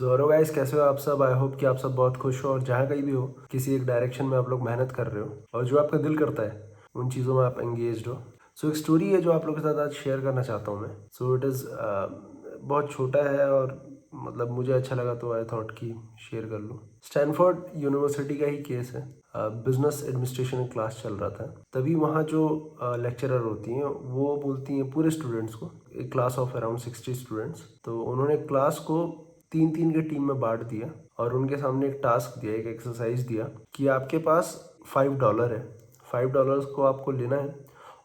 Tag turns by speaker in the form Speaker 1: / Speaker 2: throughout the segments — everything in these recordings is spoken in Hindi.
Speaker 1: सो हेलो गाइस, कैसे हो आप सब। आई होप कि आप सब बहुत खुश हो और जहाँ कहीं भी हो किसी एक डायरेक्शन में आप लोग मेहनत कर रहे हो और जो आपका दिल करता है उन चीज़ों में आप एंगेज्ड हो। सो एक स्टोरी है जो आप लोगों के साथ आज शेयर करना चाहता हूँ मैं। सो इट इज़ बहुत छोटा है और मतलब मुझे अच्छा लगा तो आई थॉट कि शेयर कर लूँ। स्टैनफोर्ड यूनिवर्सिटी का ही केस है। बिजनेस एडमिनिस्ट्रेशन क्लास चल रहा था, तभी वहाँ जो लेक्चरर होती हैं वो बोलती हैं पूरे स्टूडेंट्स को, एक क्लास ऑफ अराउंड 60 स्टूडेंट्स, तो उन्होंने क्लास को 3-3 के टीम में बांट दिया और उनके सामने एक टास्क दिया, एक एक्सरसाइज दिया कि आपके पास $5 है, $5 को आपको लेना है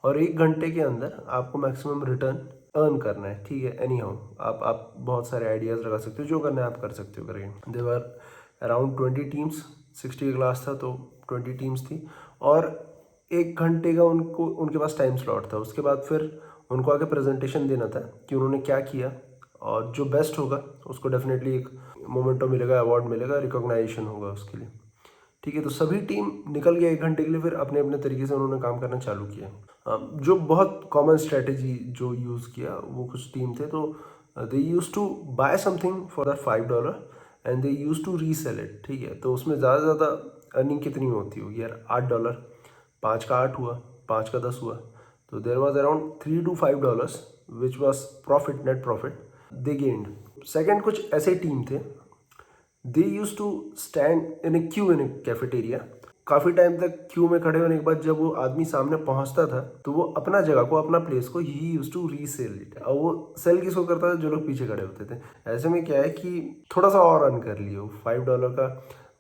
Speaker 1: और 1 घंटे के अंदर आपको मैक्सिमम रिटर्न अर्न करना है। ठीक है, एनी हाउ आप बहुत सारे आइडियाज लगा सकते हो, जो करना है आप कर सकते हो करके। देवर अराउंड 20 टीम्स, 60 का क्लास था तो 20 टीम्स थी और 1 घंटे का उनको उनके पास टाइम स्लॉट था। उसके बाद फिर उनको आगे प्रेजेंटेशन देना था कि उन्होंने क्या किया और जो बेस्ट होगा उसको डेफिनेटली एक मोमेंटो मिलेगा, अवार्ड मिलेगा, रिकॉग्नाइजेशन होगा उसके लिए। ठीक है, तो सभी टीम निकल गया 1 घंटे के लिए, फिर अपने अपने तरीके से उन्होंने काम करना चालू किया। जो बहुत कॉमन स्ट्रेटेजी जो यूज़ किया वो कुछ टीम थे, तो they use to buy something for that $5 and they use to resell it. ठीक है, तो उसमें ज़्यादा से ज़्यादा अर्निंग कितनी होती होगी यार, $8, 5 का 8 हुआ, 5 का 10 हुआ, तो there was around $3 to $5 which was profit, net profit they gained. Second, कुछ ऐसे टीम थे, they use to stand in a queue in a cafeteria. काफ़ी टाइम तक क्यू में खड़े होने के बाद जब वो आदमी सामने पहुंचता था तो वो अपना जगह को, अपना प्लेस को ही यूज टू रीसेल इट। और वो सेल किसको करता था, जो लोग पीछे खड़े होते थे। ऐसे में क्या है कि थोड़ा सा और अर्न कर लियो। $5 का,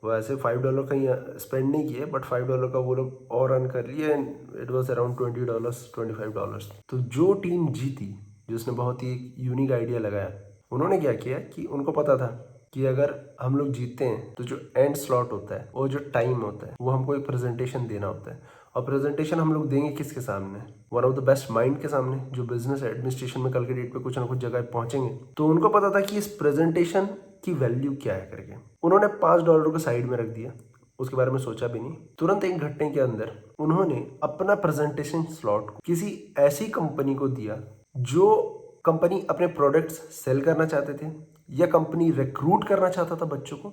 Speaker 1: वो ऐसे $5 कहीं स्पेंड नहीं किए बट $5 का वो लोग और अर्न कर लिए एंड इट वॉज अराउंड $20, $25। तो जो टीम जीती, जिसने बहुत ही एक यूनिक आइडिया लगाया, उन्होंने क्या किया कि उनको पता था कि अगर हम लोग जीतते हैं तो जो एंड स्लॉट होता है और जो टाइम होता है वो हमको एक प्रेजेंटेशन देना होता है। और प्रेजेंटेशन हम लोग देंगे किसके सामने, one of the best mind के सामने, जो बिजनेस एडमिनिस्ट्रेशन में कल के डेट पे कुछ ना कुछ जगह पहुंचेंगे। तो उनको पता था कि इस प्रेजेंटेशन की वैल्यू क्या है करके। उन्होंने $5 को साइड में रख दिया, उसके बारे में सोचा भी नहीं। तुरंत 1 घंटे के अंदर उन्होंने अपना प्रेजेंटेशन स्लॉट किसी ऐसी कंपनी को दिया जो कंपनी अपने प्रोडक्ट्स सेल करना चाहते थे, या कंपनी रिक्रूट करना चाहता था बच्चों को,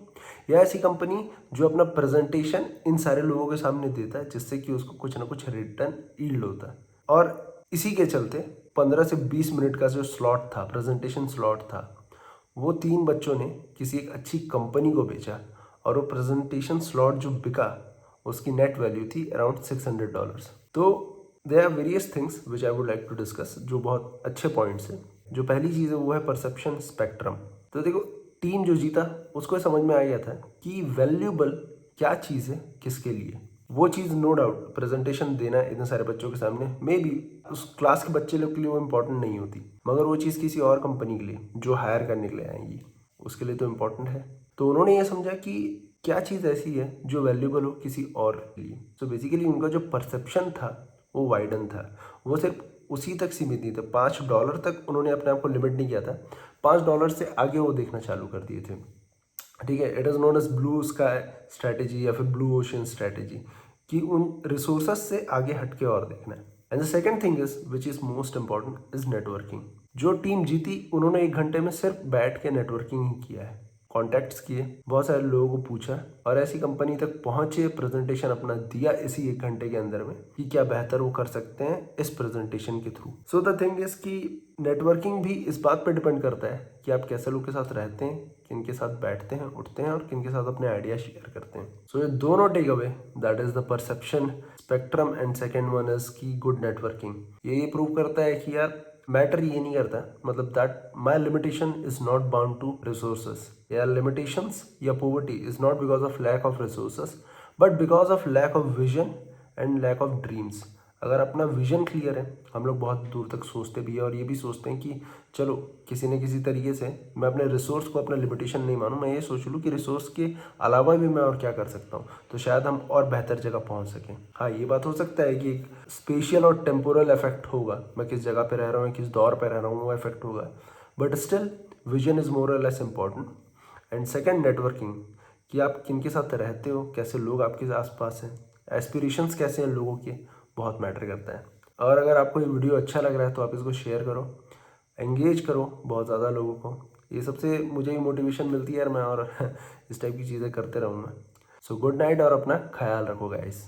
Speaker 1: या ऐसी कंपनी जो अपना प्रेजेंटेशन इन सारे लोगों के सामने देता है जिससे कि उसको कुछ ना कुछ रिटर्न ईल्ड होता है। और इसी के चलते 15 से 20 मिनट का जो स्लॉट था, प्रेजेंटेशन स्लॉट था, वो 3 बच्चों ने किसी एक अच्छी कंपनी को बेचा और वो प्रेजेंटेशन स्लॉट जो बिका उसकी नेट वैल्यू थी अराउंड $600। तो they are various things which I would like to discuss, जो बहुत अच्छे पॉइंट्स हैं। जो पहली चीज़ है वो है परसेप्शन स्पेक्ट्रम। तो देखो, टीम जो जीता उसको समझ में आ गया था कि वैल्यूबल क्या चीज़ है किसके लिए। वो चीज़ नो डाउट प्रेजेंटेशन देना इतने सारे बच्चों के सामने, मे बी उस क्लास के बच्चे लोग के लिए वो इम्पोर्टेंट नहीं होती, मगर वो चीज़ किसी और कंपनी के लिए जो हायर करने के लिए आएंगी उसके लिए तो इम्पोर्टेंट है। तो उन्होंने ये समझा कि क्या चीज़ ऐसी है जो वैल्यूबल हो किसी और के लिए। तो बेसिकली उनका जो परसेप्शन था वो वाइडन था, वो सिर्फ उसी तक सीमित नहीं था। $5 तक उन्होंने अपने आप को लिमिट नहीं किया था, $5 से आगे वो देखना चालू कर दिए थे। ठीक है, it is known as blue sky strategy या फिर ब्लू ओशन स्ट्रैटेजी, कि उन रिसोर्सेस से आगे हट के और देखना है। And the second thing is which is most important is networking. जो टीम जीती उन्होंने 1 घंटे में सिर्फ बैठ के नेटवर्किंग ही किया है, कॉन्टैक्ट्स किए, बहुत सारे लोगों को पूछा और ऐसी कंपनी तक पहुंचे, प्रेजेंटेशन अपना दिया इसी 1 घंटे के अंदर में कि क्या बेहतर वो कर सकते हैं इस प्रेजेंटेशन के through. So the thing is कि नेटवर्किंग भी इस बात पर डिपेंड करता है कि आप कैसे लोग के साथ रहते हैं, किन के साथ बैठते हैं, उठते हैं और किन के साथ अपने आइडिया शेयर करते हैं। सो ये दोनों take away, that is the perception spectrum and second one is key good networking. ये प्रूव करता है कि यार मैटर ये नहीं करता, मतलब that my limitation is not bound to resources, या लिमिटेशंस या poverty is not because of lack of resources but because of lack of vision and lack of dreams. अगर अपना विजन क्लियर है, हम लोग बहुत दूर तक सोचते भी है और ये भी सोचते हैं कि चलो किसी न किसी तरीके से मैं अपने रिसोर्स को अपना लिमिटेशन नहीं मानूं, मैं ये सोच लूँ कि रिसोर्स के अलावा भी मैं और क्या कर सकता हूँ, तो शायद हम और बेहतर जगह पहुँच सकें। हाँ, ये बात हो सकता है कि एक स्पेशियल और टेम्पोरल इफेक्ट होगा, मैं किस जगह पे रह रहा हूँ, किस दौर पे रह रहा हूँ, वो इफेक्ट होगा, but still vision is more or less important. And second, networking, कि आप किन के साथ रहते हो, कैसे लोग आपके आसपास हैं, एस्पिरेशंस कैसे हैं लोगों के, बहुत मैटर करता है। और अगर आपको ये वीडियो अच्छा लग रहा है तो आप इसको शेयर करो, एंगेज करो बहुत ज़्यादा लोगों को। ये सबसे मुझे भी मोटिवेशन मिलती है यार, मैं और इस टाइप की चीज़ें करते रहूँगा। सो गुड नाइट और अपना ख्याल रखो गाइस।